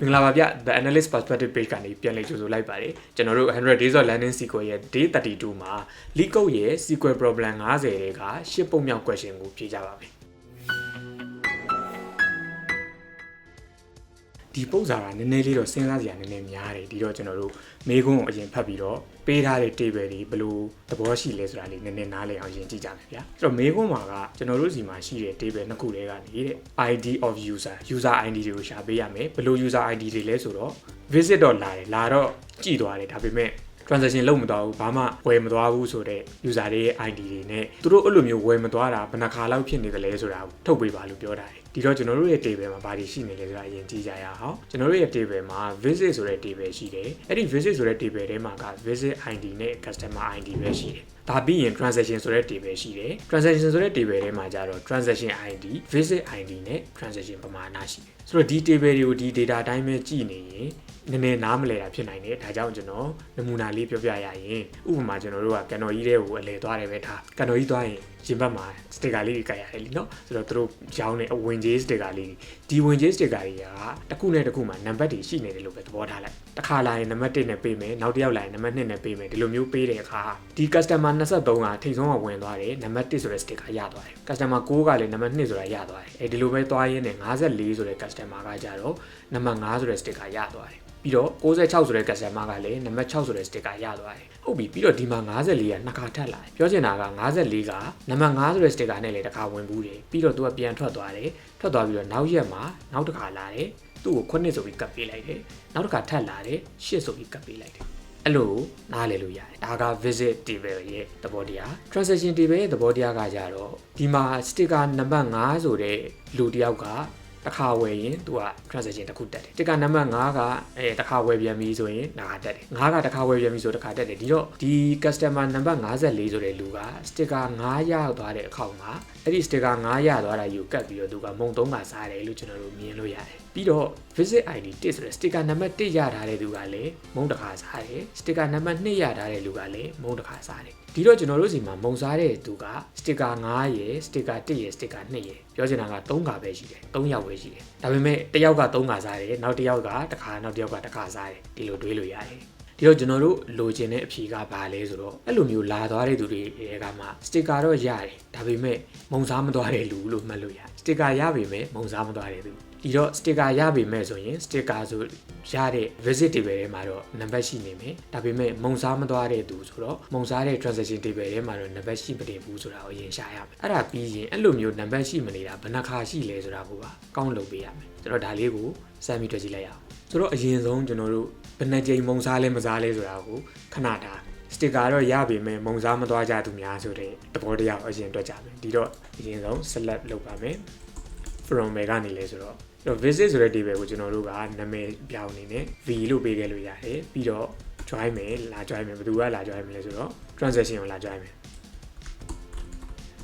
င်္ဂလာပါဗျ The Analyst Perspective Page ကနေပြန်လည်ကြိုဆိုလိုက်ပါတယ်ကျွန်တော်တို့100 Days of Learning Sequel ရဲ့ Day 32မှာ LeetCode ရဲ့ Sequel Problem 50တွေက10ပုံမြောက် question ကိုဖြေကြပါမယ်ဒီပုံစံကနည်းနည်းလေးတော့စဉ်းစားစရာနည်းနည်းများတယ်ဒီတော့ကျွန်တော်တို့မေးခွန်းကိုအရင်ဖတ်ပြီးတော့ပေးထားတဲ့ table တွေဘယ်လိုသဘောရှိလဲဆိုတာလေးနည်းနည်းနားလည်အောင်ရင်ကြည့်ကြမယ်ဗျာအဲ့တော့မေးခွန်းမှာကကျွန်တော်တို့စီမှာရှိတဲ့ table နှစ်ခုတည်းကနေတဲ့ ID of user ID တွေကိုရှာပေးရမယ်ဘယ်လို user ID တွေလဲဆိုတော့ visit တော့လာတယ်လာတော့ကြည့်သွားတယ်ဒါပေမဲ့ transaction လုပ်မသွားဘူးဘာမှဝယ်မသွားဘူးဆိုတော့ user တွေရဲ့ ID တွေနဲ့သူတို့အဲ့လိုမျိုးဝယ်မသွားတာဘယ်နှခါလောက်ဖြစ်နေတယ်လဲဆိုတာထုတ်ပေးပါလို့ပြောတာဒီတော့ကျွန်တော်တို့ရဲ့ table မှာဘာတွေရှိနေလဲဆိုတာအရင်ကြည့်ကြရအောင်ကျွန်တော်တို့ရဲ့ table မှာ visit ဆိုတဲ့ table ရှိတယ်အဲ့ဒီ visit ဆိုတဲ့ table ထဲမှာက visit ID နဲ့ customer ID ပဲရှိတယ်ဒါပြီးရင် transaction ဆိုတဲ့ table ရှိတယ် transaction ဆိုတဲ့ table ထဲမှာကျတော့ transaction ID visit ID နဲ့ transaction ပမာဏရှိတယ်ဆိုတော့ဒီ table တွေကိုဒီ data အတိုင်းပဲကြည့်နေရင်နည်းနည်းနားမလည်တာဖြစ်နိုင်တယ်ဒါကြောင့်ကျွန်တော်နမူနာလေးပြောပြရရင်ဥပမာကျွန်တော်တို့ကကန်တော်ကြီးတဲ့ကိုအလဲသွားတယ်ပဲထားကန်တော်ကြီးသွားရင်ရင်ဘတ်မှာစတစ်ကာလေးတွေကတ်ရတယ်လीနော်ဆိုတော့သူတို့ရောင်းတဲ့အဝင်ကြီးစတစ်ကာလေးဒီဝင်ကြီးစတစ်ကာတွေကတစ်ခုနဲ့တစ်ခုမှာနံပါတ်တွေရှိနေတယ်လို့ပဲသဘောထားလိုက်တစ်ခါလာရင်နံပါတ်1နဲ့ပေးမယ်နောက်တစ်ယောက်လာရင်နံပါတ်2နဲ့ပေးမယ်ဒီလိုမျိုးပေးတဲ့အခါဒီ customer 23ကထိတ်ဆုံးကဝင်သွားတယ်နံပါတ်1ဆိုတဲ့စတစ်ကာရသွားတယ် customer 9ကလည်းနံပါတ်2ဆိုတာရသွားတယ်အဲဒီလိုပဲသွားရင်းနဲ့54ဆိုတဲ့ customer ကကြတော့နံပါတ်5ဆိုတဲ့စတစ်ကာရသွားတယ်ပြီးတော့66ဆိုတဲ့ customer ကလည်းနံပါတ်6ဆိုတဲ့ sticker ရသွားတယ်ဟုတ်ပြီပြီးတော့ဒီမှာ54ကနှစ်ခါထပ်လာတယ်ပြောချင်တာက54ကနံပါတ်5ဆိုတဲ့ sticker နဲ့လည်းတစ်ခါဝင်ဘူးတယ်ပြီးတော့သူကပြန်ထွက်သွားတယ်ထွက်သွားပြီးတော့နောက်ရက်မှာနောက်တစ်ခါလာတယ်သူ့ကို9ဆိုပြီးကပ်ပေးလိုက်တယ်နောက်တစ်ခါထပ်လာတယ်10ဆိုပြီးကပ်ပေးလိုက်တယ်အဲ့လိုနားလည်လို့ရတယ်ဒါက visit table ရဲ့သဘောတရား transaction table ရဲ့သဘောတရားကကြတော့ဒီမှာ sticker နံပါတ်5ဆိုတဲ့လူတစ်ယောက်ကတစ်ခါဝယ်ရင်သူက transaction တစ်ခုတက်တယ်တစ်ခါနံပါတ်5ကတစ်ခါဝယ်ပြန်ပြီဆိုရင်ဒါကတက်တယ်5ကတစ်ခါဝယ်ပြန်ပြီဆိုတစ်ခါတက်တယ်ဒီတော့ဒီ customer နံပါတ်54ဆိုတဲ့လူက sticker 5ရသွားတဲ့အခါမှာအဲ့ဒီ sticker 5ရသွားတာယူကတ်ပြီးတော့သူကမုံ3ကစားတယ်လို့ကျွန်တော်တို့မြင်လို့ရတယ်ပြီးတော့ visit ID 1ဆိုတဲ့ sticker နံပါတ်1ရထားတဲ့သူကလည်းမုံတစ်ခါစားတယ် sticker နံပါတ်2ရထားတဲ့လူကလည်းမုံတစ်ခါစားတယ်ဒီတော့ကျွန်တော်တို့စီမှာမုံစားတဲ့သူက sticker 5ရယ် sticker 1ရယ် sticker 2ရယ်ပြောချင်တာက3ခါပဲရှိတယ်3ယောက်ပဲရှိတယ်ဒါပေမဲ့တစ်ယောက်က3ခါစားတယ်နောက်တစ်ယောက်ကတစ်ခါနောက်တစ်ယောက်ကတစ်ခါစားတယ်ဒီလိုတွေးလို့ရတယ်ဒီတော့ကျွန်တော်တို့လိုချင်တဲ့အဖြေကဘာလဲဆိုတော့အဲ့လိုမျိုးလာသွားတဲ့သူတွေကမှ sticker တော့ရတယ်ဒါပေမဲ့မုံစားမသွားတဲ့လူလို့မှတ်လို့ရတယ် sticker ရပေမဲ့မုံစားမသွားတဲ့သူဒီတော့ sticker ရပေမဲ့ဆိုရင် sticker ဆိုရတဲ့ visit table ထဲမှာတော့နံပါတ်ရှိနေမယ်ဒါပေမဲ့မုံစားမသွားတဲ့သူဆိုတော့မုံစားတဲ့ transaction table ထဲမှာတော့နံပါတ်ရှိမနေဘူးဆိုတာကိုအရင်ရှာရမယ်အဲ့ဒါပြီးရင်အဲ့လိုမျိုးနံပါတ်ရှိမနေတာဘယ်နှခါရှိလဲဆိုတာကိုပါကောင်းလုပ်ပေးရမယ်ဆိုတော့ဒါလေးကိုစမ်းပြီးတွေ့ကြည့်လိုက်ရအောင်ဆိုတော့အရင်ဆုံးကျွန်တော်တို့ဘယ်နှကြိမ်မုံစားလဲမစားလဲဆိုတာကိုခဏထား sticker တော့ရပေမဲ့မုံစားမသွားကြသူများဆိုတဲ့သဘောတရားကိုအရင်တွေ့ကြမယ်ဒီတော့အရင်ဆုံး select လုပ်ပါမယ် from ကနေလဲဆိုတော့visit ဆိုတဲ့ table ကိုကျွန်တော်တို့ကနာမည်ပြောင်းနေနဲ့ v လို့ပေးခဲ့လို့ရတယ်ပြီးတော့ join မယ်လာ join မယ်ဘယ်သူကလာ join မလဲဆိုတော့ transaction ကိုလာ join မယ်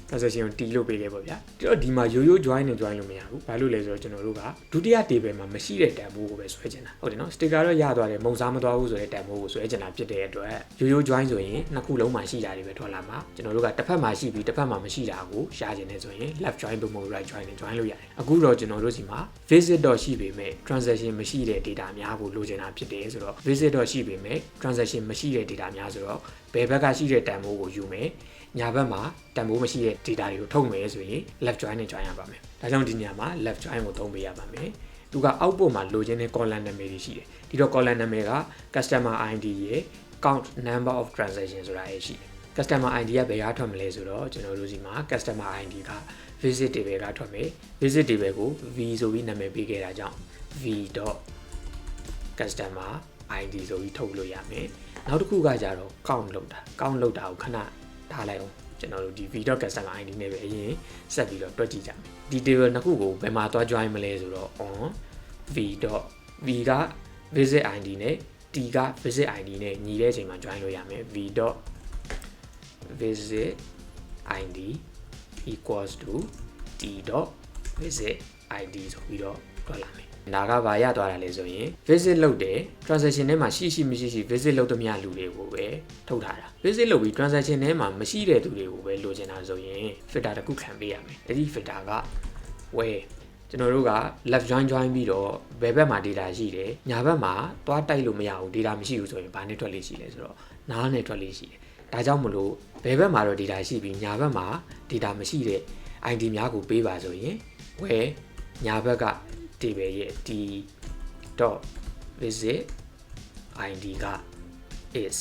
transaction ကို t လို့ပေးခဲ့ပေါ့ဗျာဒီတော့ဒီမှာရိုးရိုး join နဲ့ join လို့မရဘူးဘာလို့လဲဆိုတော့ကျွန်တော်တို့ကဒုတိယ table မှာမရှိတဲ့တန်ဖိုးကိုပဲဆွဲချင်တာဟုတ်တယ်နော် sticker တော့ရသွားတယ်မုံစားမသွားဘူးဆိုတဲ့တန်ဖိုးကိုဆွဲချင်တာဖြစ်တဲ့အတွက်ရိုးရိုး join ဆိုရင်နှစ်ခုလုံးမှာရှိတာတွေပဲထွက်လာမှာကျွန်တော်တို့ကတစ်ဖက်မှာရှိပြီးတစ်ဖက်မှာမရှိတာကိုရှားချင်နေဆိုရင် left join ပုံမှန် right join နဲ့ join လို့ရတယ်အခုတော့ကျွန်တော်တို့စီမှာ visit တော့ရှိပေမဲ့ transaction မရှိတဲ့ data များကိုလိုချင်တာဖြစ်တယ်ဆိုတော့ visit တော့ရှိပေမဲ့ transaction မရှိတဲ့ data များဆိုတော့ဘယ်ဘက်ကရှိတဲ့တန်ဖိုးကိုယူမယ်ညာဘက်မှာတန်ဖိုးမရှိတဲ့ data တွေကိုထုတ်မယ်ဆိုရင် left join နဲ့ join ရပါမယ်ဒါကြောင့်ဒီညမှာ left join ကိုသုံးပေးရပါမယ်သူက output မှာလိုချင်တဲ့ column နာမည်တွေရှိတယ်ဒီတော့ column နာမည်က customer ID ရဲ့ count number of transaction ဆိုတာရှိတယ် customer ID ကဘယ်ရထွက်မလဲဆိုတော့ကျွန်တော်တို့ဒီမှာ customer ID က visit table ကထွက်မယ် visit table ကို v ဆိုပြီးနာမည်ပေးခဲ့တာကြောင့် v.customer ID ဆိုပြီးထုတ်လို့ရမယ်နောက်တစ်ခုကကြတော့ count လုပ်တာကိုခဏထားလိုက်အောင်ကျွန်တော်တို့ဒီ v.customer ID နဲ့ပဲအရင်ဆက်ပြီးတော့တွက်ကြည့်ကြမယ်ဒီ table နှစ်ခုကိုဘယ်မှာသွား join မလဲဆိုတော့ on v. v က visit ID နဲ့ t က visit ID နဲ့ညီတဲ့အချိန်မှာ join လို့ရမယ် v.visit ID equals to t.visit ID ဆိုပြီးတော့တွက်လာမယ်ဒါကဘာရသွားတာလဲဆိုရင် visit လုပ်တယ် transaction ထဲမှာရှိမရှိ visit လုပ်သမျှလူတွေကိုပဲထုတ်ထားတာ visit လုပ်ပြီး transaction ထဲမှာမရှိတဲ့သူတွေကိုပဲလိုချင်တာဆိုရင် filter တစ်ခုခံပေးရမယ်အဲ့ဒီ filter က where ကျွန်တော်တို့က left join ပြီးတော့ဘယ်ဘက်မှာ data ရှိတယ်ညာဘက်မှာသွားတိုက်လို့မရဘူး data မရှိဘူးဆိုရင်ဘာနဲ့ထွက်လေးရှိလဲဆိုတော့နားနဲ့ထွက်လေးရှိတယ်ဒါကြောင့်မလို့ဘယ်ဘက်မှာတော့ data ရှိပြီးညာဘက်မှာ data မရှိတဲ့ ID များကိုပေးပါဆိုရင် where ညာဘက်က table ရဲ့ d.visit id က is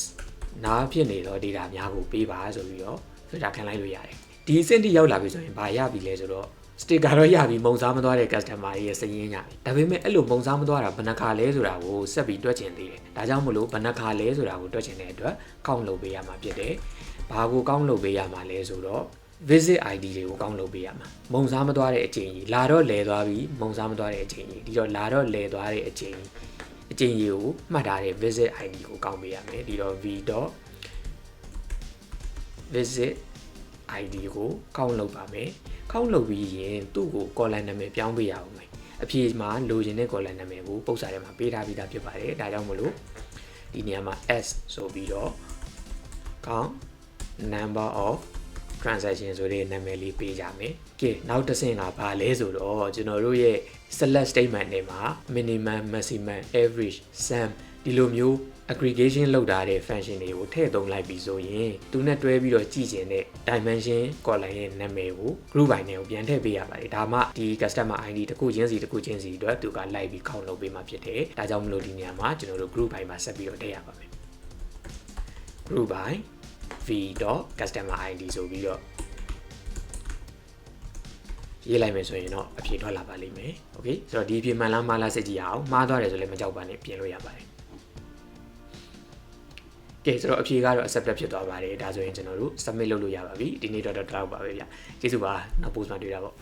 နားဖြစ်နေတော့ data များကိုပေးပါဆိုပြီးတော့ filter ခံလိုက်လို့ရတယ်ဒီအဆင့်ထိရောက်လာပြီဆိုရင်ဘာရပြီလဲဆိုတော့ sticker တော့ရပြီမုံစားမသွားတဲ့ customer ရဲ့စည်ရင်းရပြီဒါပေမဲ့အဲ့လိုမုံစားမသွားတာဘယ်နှခါလဲဆိုတာကိုဆက်ပြီးတွက်ချင်သေးတယ်ဒါကြောင့်မလို့ဘယ်နှခါလဲဆိုတာကိုတွက်ချင်တဲ့အတွက် count လုပ်ပေးရမှာဖြစ်တယ်ဘာကို count လုပ်ပေးရမှာလဲဆိုတော့ visit id တွေကို count လုပ်ပေးရမှာမုံစားမသွားတဲ့အချိန်ကြီးလာတော့လဲသွားပြီမုံစားမသွားတဲ့အချိန်ကြီးဒီတော့လာတော့လဲသွားတဲ့အချိန်ကြီးကိုမှတ်ထားတဲ့ visit id ကို count ပေးရမယ်ဒီတော့ v.visit id ကို count လုပ်ပါမယ်count လုပ်ပြီးရင်သူ့ကို column နာမည်ပြောင်းပေးရအောင်မယ်အဖြေမှာလိုချင်တဲ့ column နာမည်ကိုပုတ်စာထဲမှာပေးထားပြီးသားဖြစ်ပါတယ်ဒါကြောင့်မလို့ဒီနေရာမှာ s ဆိုပြီးတော့ count number of transaction ဆိုတဲ့နာမည်လေးပေးကြမယ်ကဲနောက်တစ်ဆင့်ကဘာလဲဆိုတော့ကျွန်တော်တို့ရဲ့ select statement တွေမှာ minimum maximum average sum ဒီလိုမျိုး aggregation လောက်ထားတဲ့ function တွေကိုထည့်သုံးလိုက်ပြီဆိုရင်သူနဲ့တွဲပြီးတော့ကြည့်ကျင်တဲ့ dimension column ရဲ့နာမည်ကို group by နဲ့ကိုပြန်ထည့်ပေးရပါတယ်ဒါမှဒီ customer id တစ်ခုချင်းစီအတွက်သူကလိုက်ပြီး count လုပ်ပေးမှဖြစ်တယ်ဒါကြောင့်မလို့ဒီနေရာမှာကျွန်တော်တို့ group by မှာဆက်ပြီးတော့ထည့်ရပါမယ် group by v.customer id ဆိုပြီးတော့ရေးလိုက်မယ်ဆိုရင်တော့အဖြေထွက်လာပါလိမ့်မယ်โอเคဆိုတော့ဒီအဖြေမှန်လားမှားလားစစ်ကြည့်ရအောင်မှားသွားတယ်ဆိုလည်းမကြောက်ပါနဲ့ပြင်လို့ရပါတယ်ကဲဆိုတော့အဖြေကတော့ accepted ဖြစ်သွားပါတယ်ဒါဆိုရင်ကျွန်တော်တို့ submit လုပ်လို့ရပါပြီဒီနေ့တော့လောက်ပါပဲဗျကျေးဇူးပါနောက် post မှာတွေ့တာပေါ့